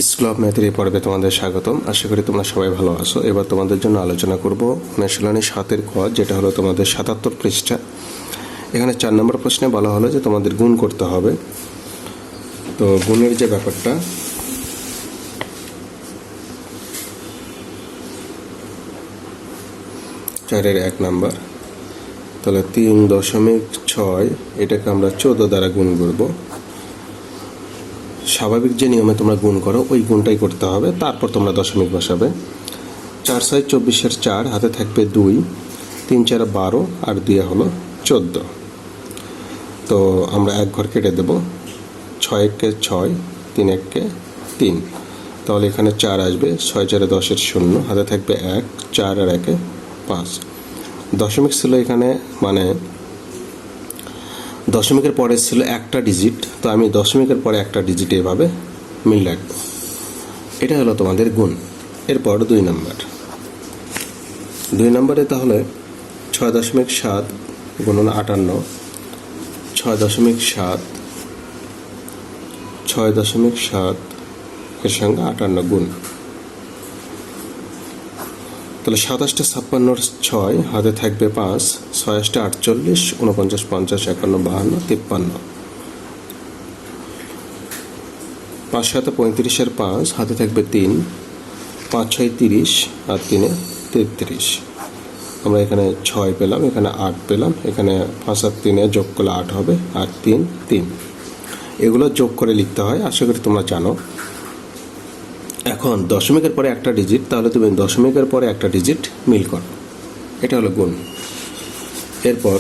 School of ম্যাথের এই পর্বে তোমাদের স্বাগতম। আশা করি তোমরা সবাই ভালো আছো। এবার তোমাদের জন্য আলোচনা করব অনুশীলনী 7-এর ক, যেটা হলো তোমাদের 77 পৃষ্ঠা। এখানে 4 নম্বর প্রশ্নে বলা হলো যে তোমাদের গুণ করতে হবে। তো গুণের যে ব্যাপারটা, চারের 1 নাম্বার, তাহলে 3.6 এটাকে আমরা 14 দ্বারা গুণ করব। স্বাভাবিক যে নিয়মে তোমরা গুণ করো ওই গুণটাই করতে হবে, তারপর তোমরা দশমিক বসাবে। 4 × 7 = 24, 4 হাতে থাকবে 2, 3 × 4 = 12, আর 2 হলো 14। তো আমরা এক ঘর কেটে দেব, 6 × 1 = 6, 3 × 1 = 3, তাহলে এখানে 4 আসবে। 6 × 4 = 10, 0 হাতে থাকবে 1, 4 আর 1 = 5। দশমিক ছিল এখানে, মানে দশমিকের পরে ছিল একটা ডিজিট, তো আমি দশমিকের পরে একটা ডিজিট এভাবে মিল রাখবো। এটা হলো তোমাদের গুণ। এরপর 2 নম্বর, 2 নম্বরে তাহলে 6.7 গুণন 58, 6.7 এর সঙ্গে 58 গুণ, তাহলে 27 × 56 = 6 হাতে থাকবে 5, 6 × 8 = 48, 49, 50, 51, 52, 53, 5 × 7 = 35 আর 5 হাতে থাকবে 3, 5 × 6 = 30 আর 3 = 33। আমরা এখানে 6 পেলাম, এখানে 8 পেলাম, এখানে 5 আর 3 যোগ করলে 8 হবে, আর 3 3। এগুলো যোগ করে লিখতে হয়, আশা করি তোমরা জানো। এখন দশমিকের পরে একটা ডিজিট, তাহলে তুমি দশমিকের পরে একটা ডিজিট মিল করো, এটা হলো গুণ। এরপর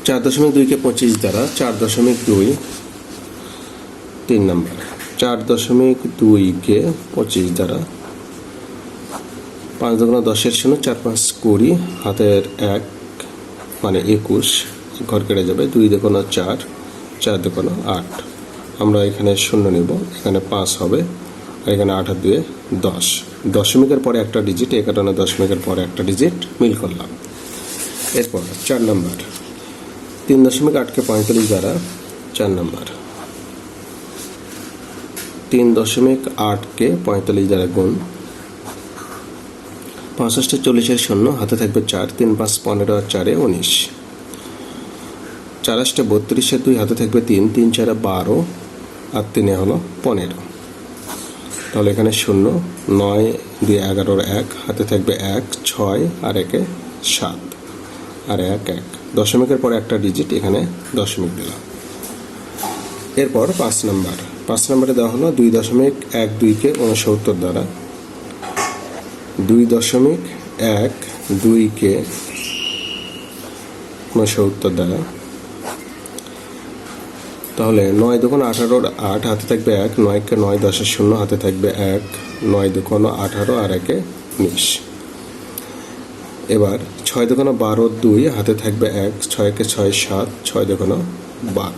4.2 কে 25 দ্বারা, 4.2 3 নম্বর, 4.2 কে 25 দ্বারা, 5 × 10 = 0, 4 × 5 = 20, হাতের 1 মানে 21, ঘর কেটে যাবে। 2 × 2 = 4, 4 × 2 = 8, আমরা এখানে 0 নেব, এখানে 5 হবে, আর এখানে 8 আর 2 = 10। দশমিকের পরে একটা ডিজিট, এই কারণে দশমিকের পরে একটা ডিজিট মিল করলাম। এরপর 4 নম্বর, 3.8 কে 45 দ্বারা, 4 নম্বর, 3.8 কে 45 দ্বারা গুণ, 65 × 40 = 0 হাতে থাকবে 4, 3 × 5 = 15 আর 4 = 19, 4 × 8 = 32 আর 2 হাতে থাকবে 3, 3 × 4 = 12 আর 3 হলো 15, তাহলে এখানে 0, 9 × 2 = 11 আর 1 হাতে থাকবে 1, 6 আর 1 = 7 আর 1 1। দশমিকের পরে একটা ডিজিট, এখানে দশমিক দিলাম। এরপর 5 নম্বর, 5 নম্বরে দেওয়া হলো 2.12 কে 69 দ্বারা, 2.12 কে 69 দ্বারা, তাহলে 9 × 2 = 18, 8 হাতে থাকবে 1, 9 × 9 = 10, 0 হাতে থাকবে 1, 9 × 2 = 18 আর 1 = 19। এবার 6 × 2 = 12, 2 হাতে থাকবে 1, 6 × 6 = 7, 6 × 2 = 12,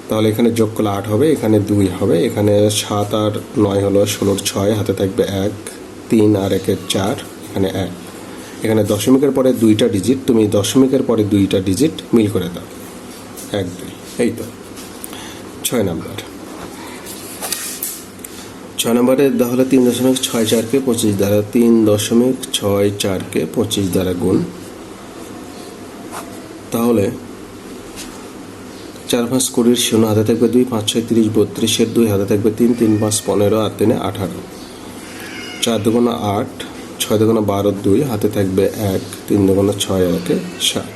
তাহলে এখানে যোগ করলে 8 হবে, এখানে 2 হবে, এখানে 7 আর 9 হলো 16, 6 হাতে থাকবে 1, 3 আর 1 = 4, এখানে 1। এখানে দশমিকের পরে 2টা ডিজিট, তুমি দশমিকের পরে 2টা ডিজিট মিল করে দাও, 1 2, এই তো। 6 নম্বর, 6 নম্বরে দেওয়া হলো 3.64 কে 25 দ্বারা, 3.64 কে 25 দ্বারা গুণ, তাহলে 4 × 5 = 20, 0 হাতে থাকবে 2, 5 × 6 = 30, 32 এর 2 হাতে থাকবে 3, 3 × 5 = 15 আর 3 = 18, 4 × 2 = 8, 6 × 2 = 12, 2 হাতে থাকবে 1, 3 × 2 = 6 আর 1 = 7,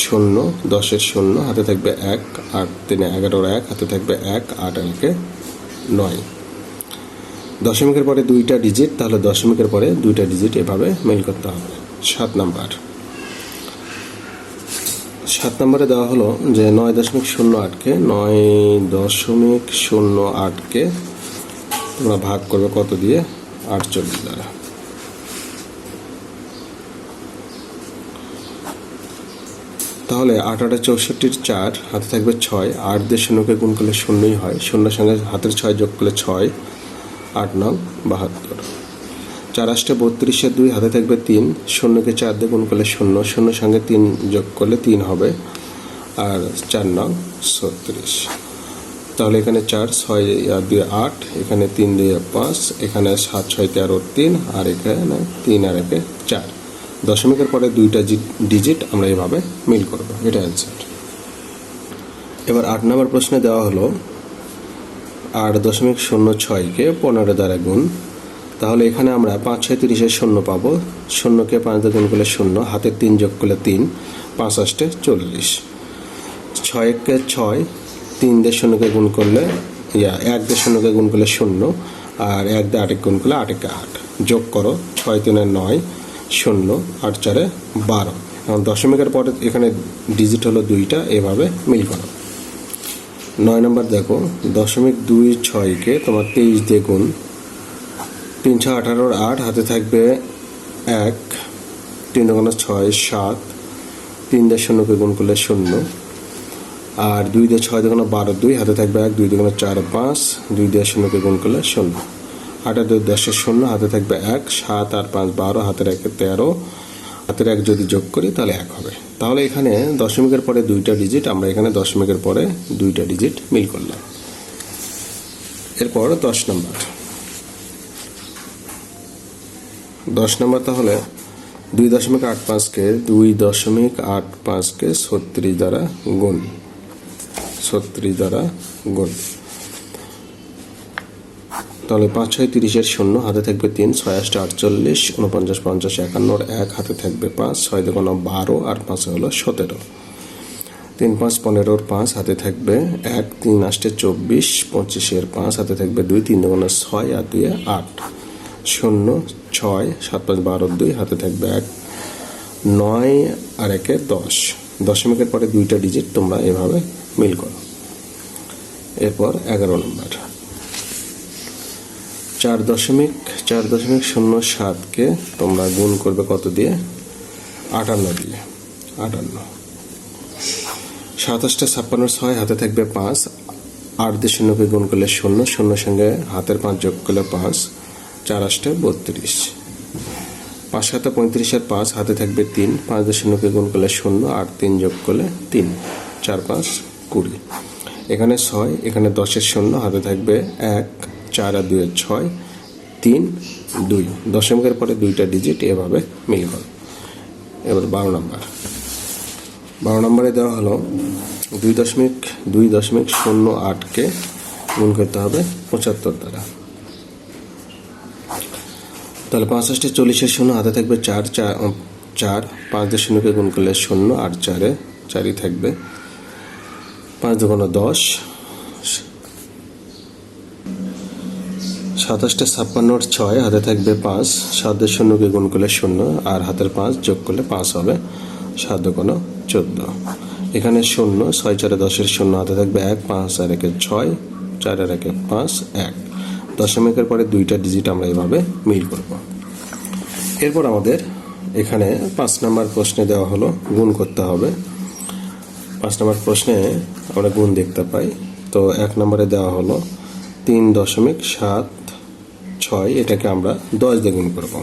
0 10 এর 0 হাতে থাকবে 1, 8 3 = 11 আর 1 হাতে থাকবে 1, 8 আর 1 = 9। দশমিকের পরে 2টা ডিজিট, তাহলে দশমিকের পরে 2টা ডিজিট এভাবে মিল করতে হবে। 7 নম্বর, 7 নম্বরে দেওয়া হলো যে 9.08 কে 9.08 কে তোমরা ভাগ করবে কত দিয়ে, 48 দ্বারা, তাহলে 8 8 64, 4 হাতে থাকবে 6, 8 দিয়ে 0কে গুণ করলে 0ই হয়, 0 সঙ্গে হাতের 6 যোগ করলে 6, 8 9 72, 4 8 32 এর 2 হাতে থাকবে 3, 0কে 4 দিয়ে গুণ করলে 0, 0 সঙ্গে 3 যোগ করলে 3 হবে, আর 4 9 36। তাহলে এখানে 4, 6 আর 2 8, এখানে 3 2 5, এখানে 7 6 13 3, আর এখানে 3 আর 1 4। দশমিকের পরে দুইটা ডিজিট আমরা এভাবে মিল করব, এটা অ্যান্সার। এবার 8 নম্বর প্রশ্নে দেওয়া হলো 8.06কে 15 দ্বারা গুণ। তাহলে এখানে আমরা 5 6 30 শূন্য পাবো। শূন্যকে 5 দিয়ে গুণ করলে 0, হাতে 3 যোগ করলে 3, 5 8 40। 6কে 6, 3 দিয়ে শূন্যকে গুণ করলে 1 দিয়ে শূন্যকে গুণ করলে 0, আর 1 দিয়ে 8 গুণ করলে 8 × 8। যোগ করো, 6 3 9, 0, 8 4 12। এখন দশমিকের পরে এখানে ডিজিট হলো 2টা, এভাবে মিল করো। 9 নম্বর দেখো, 0.26কে তোমার 23 দিয়ে গুণ। 3 6 18 8, হাতে থাকবে 1, 3 2 6 7, 3 দিয়ে শূন্যকে গুণ করলে 0, আর 2 দিয়ে 6 2 12 2, হাতে থাকবে 1, 2 2 4 5, 2 দিয়ে শূন্যকে গুণ করলে 0, 8 2 10 0, হাতে থাকবে 1, 7 আর 5 12, হাতের 1 13, হাতের 1 যদি যোগ করি তাহলে 1 হবে। তাহলে এখানে দশমিকের পরে দুইটা ডিজিট, আমরা এখানে দশমিকের পরে দুইটা ডিজিট মিল করলাম। এরপর 10 নম্বর। 10 নম্বর তাহলে 2.85কে 2.85কে 36 দ্বারা গুণ। 36 দ্বারা গুণ। তাহলে 5 6 30 0, হাতে থাকবে 3, 6 8 48, 49 50 51, 1 হাতে থাকবে 5, 6 2 12, আর 5 হলো 17। 3 5 15, 5 হাতে থাকবে 1, 3 8 24, 25 5 হাতে থাকবে 2, 3 2 6, আর 2 8, 0 6 7 5 12 2, হাতে থাকবে 1, 9 আর 1 10। দশমিকের পরে দুইটা ডিজিট তোমরা এভাবে মিল করো। এরপর 11 নম্বর। 4.07কে তোমরা গুণ করবে কত দিয়ে? 58 দিয়ে। 58। 27 56 6, হাতে থাকবে 5, 8 দিয়ে শূন্যকে গুণ করলে 0, 0 সঙ্গে হাতের 5 যোগ করলে 5, 4 8 32। 5 7 35 আর 5, হাতে থাকবে 3, 5 দিয়ে শূন্যকে গুণ করলে 0, 8 3 যোগ করলে 3, 4 5 20। এখানে 6, এখানে 10 0, হাতে থাকবে 1, 4 আর 2 6, 3 2। দশমিকের পরে দুইটা ডিজিট এভাবে মিল করো। এবার 12 নম্বর। 12 নম্বরে দেওয়া হলো 2.08কে গুণ করতে হবে 75 দ্বারা। তাহলে 5 8 40 0, হাতে থাকবে 4, 5 দিয়ে শূন্যকে গুণ করলে 0, আর 4ই থাকবে। 5 2 10, 27 56 6, হাতে থাকবে 5, 7 দিয়ে শূন্যকে গুণ করলে 0, আর হাতের 5 যোগ করলে 5 হবে। 7 2 14। এখানে 0 6 4 10 0, হাতে থাকবে 1, 5 আর 1 6, 4 আর 1 5 1। দশমিকের পরে দুইটা ডিজিট আমরা এভাবে মিল করব। এরপর আমাদের এখানে 5 নম্বর প্রশ্নে দেওয়া হলো গুণ করতে হবে। 5 নম্বর প্রশ্নে আমরা গুণ দেখতে পাই। তো 1 নম্বরে দেওয়া হলো 3.76, এটাকে আমরা 10 দিয়ে গুণ করব।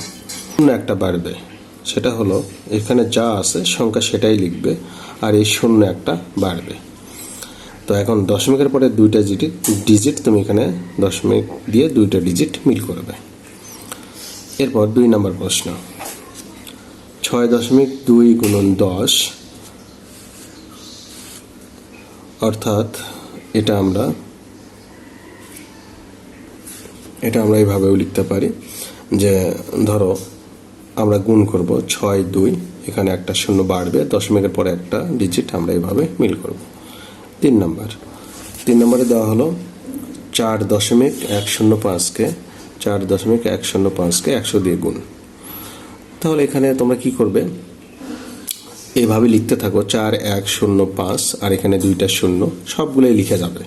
শূন্য একটা বাড়বে, সেটা হলো এখানে যা আছে সংখ্যা সেটাই লিখবে, আর এই শূন্য একটা বাড়বে। তো এখন দশমিকের পরে দুইটা ডিজিট তুমি এখানে দশমিক দিয়ে দুইটা ডিজিট মিল করবে। এরপর 2 নম্বর প্রশ্ন। 6.2 গুণন 10, অর্থাৎ এটা আমরা এইভাবেও লিখতে পারি যে ধরো আমরা গুণ করব 6 2, এখানে একটা শূন্য বাড়বে, দশমিকের পরে একটা ডিজিট আমরা এইভাবে মিল করব। 3 নম্বর। 3 নম্বরে দেওয়া হলো 4.105কে 100 দিয়ে গুণ। তাহলে এখানে তোমরা কি করবে, এইভাবে লিখতে থাকো 4 1 0 5, আর এখানে দুইটা শূন্য, সবগুলোই লিখে যাবে।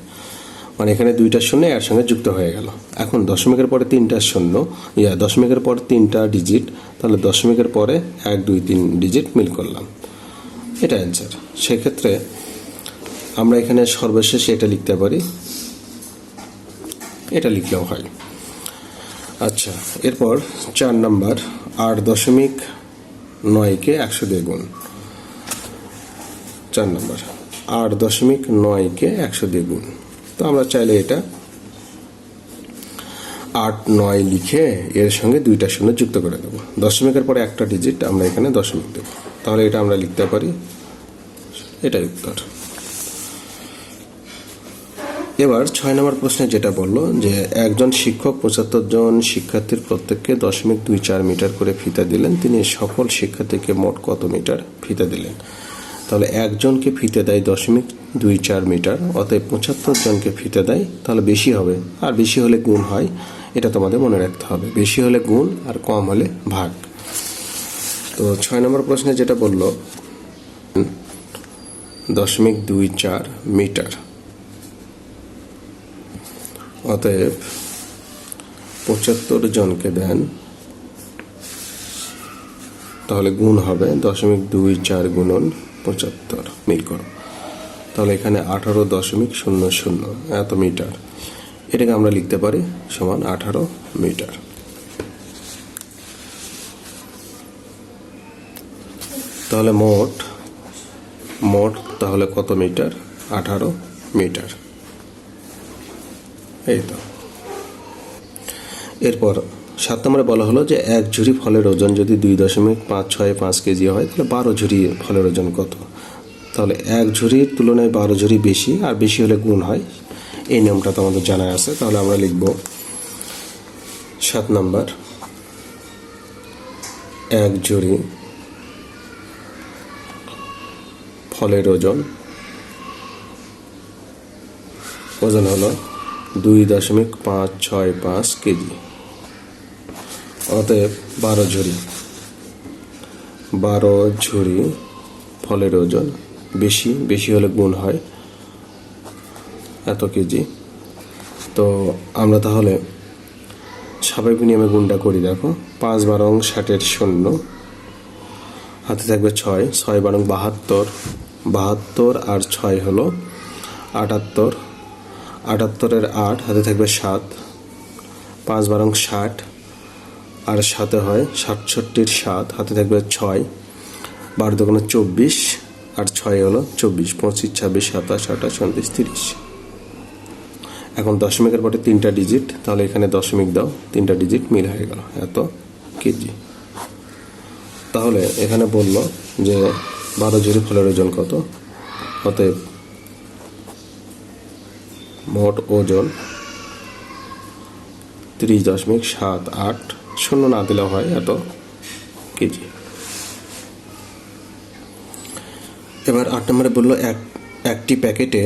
মানে এখানে দুইটা শূন্য এর সঙ্গে যুক্ত হয়ে গেল। এখন দশমিকের পরে 3টা শূন্য, দশমিকের পর 3টা ডিজিট, তাহলে দশমিকের পরে 1 2 3 ডিজিট মিল করলাম, এটা অ্যান্সার। সেক্ষেত্রে আমরা এখানে সর্বশেষ এটা লিখতে পারি, এটা লিখলেও হয়। আচ্ছা, এরপর 4 নম্বর। 8.9কে 100 দিয়ে গুণ। 4 নম্বর। 8.9কে 100 দিয়ে গুণ। তো আমরা চাইলে এটা 8, 9 লিখে এর সঙ্গে 2টা শূন্য যুক্ত করে দেব। দশমিকের পরে একটা ডিজিট আমরা এখানে দশমিক দেব, তাহলে এটা আমরা লিখতে পারি, এটাই উত্তর। এবার 6 নম্বর প্রশ্নে যেটা বললো যে একজন শিক্ষক 75 জন শিক্ষার্থীর প্রত্যেককে 0.24 মিটার করে ফিতা দিলেন, তিনি সকল শিক্ষার্থীকে মোট কত মিটার ফিতা দিলেন? তাহলে একজনকে ফিতে দেয় 0.24 মিটার, অতএব 75 জনকে ফিতে দেয়, তাহলে বেশি হবে, আর বেশি হলে গুণ হয়, এটা তোমাদের মনে রাখতে হবে। বেশি হলে গুণ আর কম হলে ভাগ। তো 6 নম্বর প্রশ্নে যেটা বললো 0.24 মিটার, অতএব 75 জনকে দেন, তাহলে গুণ হবে 0.24 গুণন 75, মিল করো। তাহলে এখানে 18.00 এত মিটার, এটাকে আমরা লিখতে পারি সমান 18 মিটার। তাহলে মোট তাহলে কত মিটার? 18 মিটার। এই তো। এরপর 7 নম্বরে বলা হলো যে এক ঝুড়ি ফলের ওজন যদি 2.565 কেজি হয়, তাহলে 12 ঝুড়ি ফলের ওজন কত? তাহলে এক ঝুড়ির তুলনায় 12 ঝুড়ি বেশি, আর বেশি হলে গুণ হয়, এই নিয়মটা তো আমাদের জানা আছে। তাহলে আমরা লিখব 7 নম্বর, এক ঝুড়ি ফলের ওজন হলো 2.565 কেজি, অতএব 12 ঝুড়ি ফলের ওজন, বেশি হলে গুণ হয় এত কেজি। তো আমরা তাহলে স্বাভাবিক নিয়মে গুণটা করি। দেখো 5 12 60 শূন্য, হাতে থাকবে 6, 6 12 72 আর 6 হলো 78, 78 8, হাতে থাকবে 7, 5 12 60 আর 7 হয় 67 7, হাতে থাকবে 6, 12 2 24 আর 6 হলো 24, 25 26 27 28 29 30। এখন দশমিকের পরে 3টা ডিজিট, তাহলে এখানে দশমিক দাও, 3টা ডিজিট মিল হয়ে গেল, এত কেজি। তাহলে এখানে বলল যে 12 ঝুড়ি ফলের ওজন কত, অতএব মোট ওজন 30.78, শূন্য না দিলেও হয়, এত কেজি। এবার 8 নম্বরে বললো একটি প্যাকেটে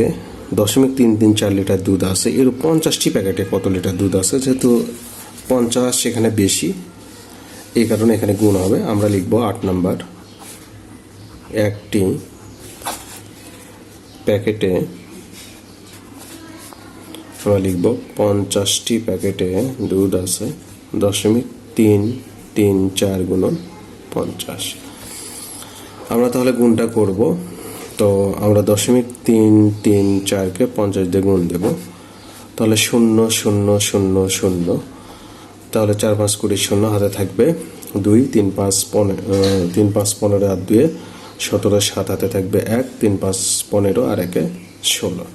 0.334 লিটার দুধ আছে, এর 50টি প্যাকেটে কত লিটার দুধ আছে? যেহেতু 50 সেখানে বেশি, এই কারণে এখানে গুণ হবে। আমরা লিখব 8 নম্বর, একটি প্যাকেটে আমরা লিখব 50টি প্যাকেটে দুধ আছে 0.334 গুণন 50। আমরা তাহলে গুণটা করব। তো আমরা 0.334কে 50 দিয়ে গুণ দেব, তাহলে 0 0 0 0, তাহলে 4 5 20 শূন্য, হাতে থাকবে 2, 3 5 15 আর 2 17, 7 হাতে থাকবে 1, 3 5 15 আর 1 16।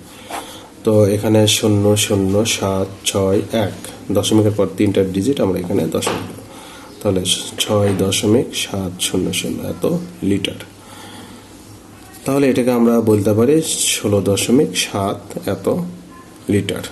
তো এখানে 0 0 7 6 1, দশমিকের পর 3টা ডিজিট আমরা এখানে দশমিক, তাহলে 6.700 এত লিটার। তাহলে এটাকে আমরা বলতে পারি 16.7 এত লিটার।